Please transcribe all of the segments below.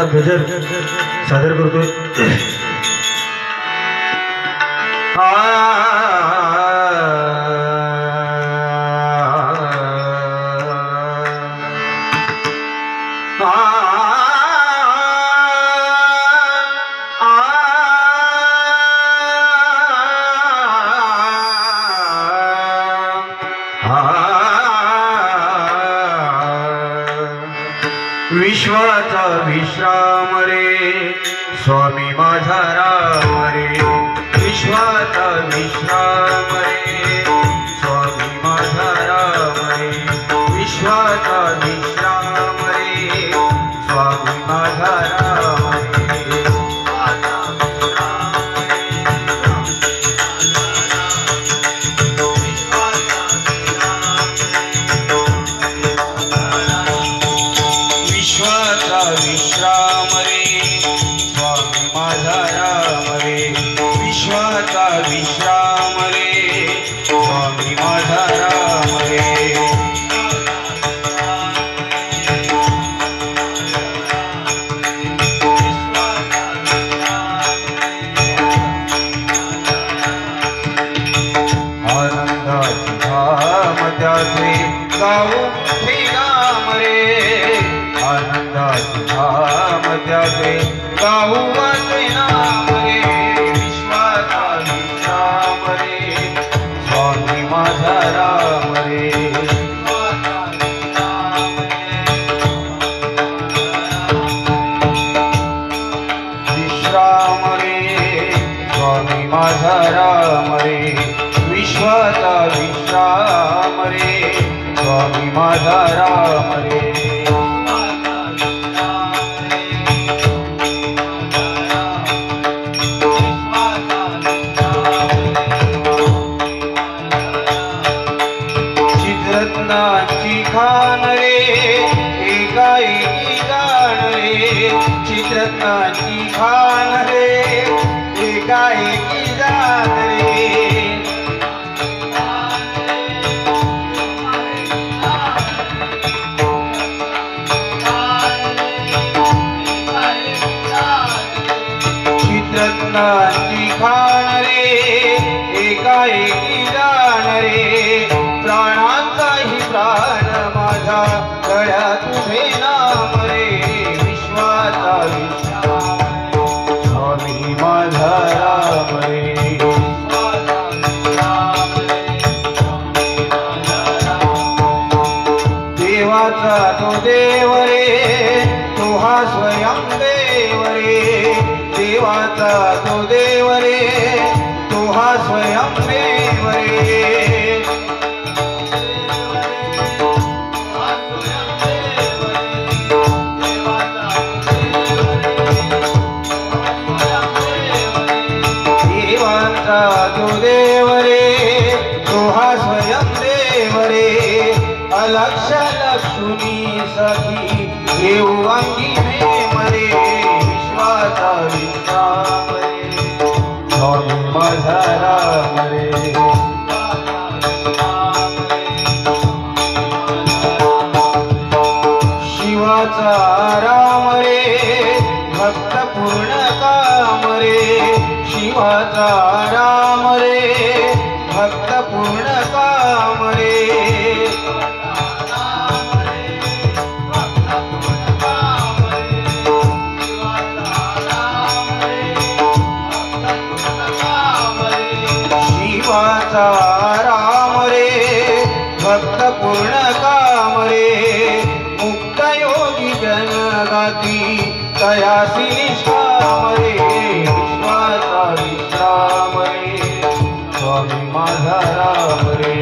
गजर सादर करतोय। विश्वाचा विश्राम रे स्वामी माझा राम रे, विश्वाचा विश्राम रे स्वामी माझा राम रे, विश्वाचा विश्राम रे स्वामी माझा राम रे। विश्राम रे स्वामी माझा राम रे, विश्वाचा विश्राम रे स्वामी माझा राम रे। आनंदाची धाम त्याचे गाऊ हे नाम रे, आनंदाची धाम त्याचे गाऊ वाचे नाम रे, विश्वाचा विश्राम रे स्वामी माझा राम रे। विश्राम रे स्वामी माझा राम रे, विश्वाचा विश्राम रे स्वामी माझा राम रे। चित्ररत्नाची खान रे एकाएकी जाण रे, चित्ररत्नाची खान रे एकाएकी जाण रे। चित्ररत्नाची खान रे एकाएकी जाण रे, प्राणांचाही प्राण माझा गळ्यात तुझे नाम रे, विश्वाचा विश्राम स्वामी माझा राम रे। देवाचा तो देव रे तो हा स्वयं देव रे, देवाचा तो देव रे तो हा स्वयं देव रे। तो देव रे तो हा स्वयं देव रे, अलक्ष लक्ष्मी सखी घेऊ अंगी प्रेम रे, विश्वाचा विश्राम रे स्वामी माझा राम रे। शिवाचा राम रे भक्त पूर्ण काम रे, शिवाचा राम रे भक्त पूर्ण काम रे। शिवाचा राम रे भक्त पूर्ण काम रे, मुक्त योगी जन गाती तयासी निष्काम रे, विश्वाचा विश्राम रे स्वामी माझा राम रे।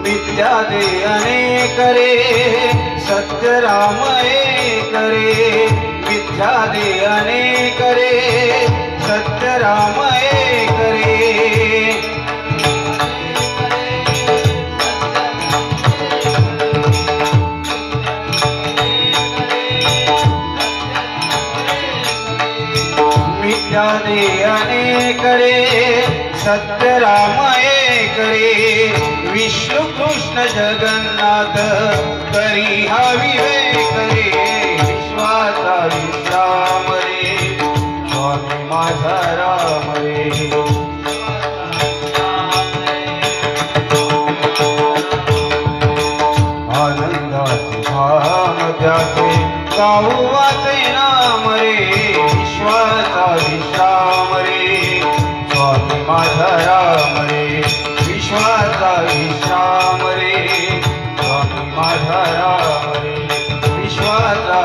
मिथ्या दे अनेक रे सत्य राम एक रे, मिथ्या दे अनेक रे सत्य राम एक रे। मिथ्या दे अनेक रे सत्य राम एक रे, विष्णु कृष्ण जगन्नाथ करी हा विवेक रे विश्वाचा विश्राम रे स्वामी माझा राम रे आनंदाचे धाम त्याचे गाऊ वाचे नाम रे विश्वाचा विश्राम रे स्वामी माझा राम रे विश्वाचा विश्राम रे स्वामी माझा राम रे विश्वाचा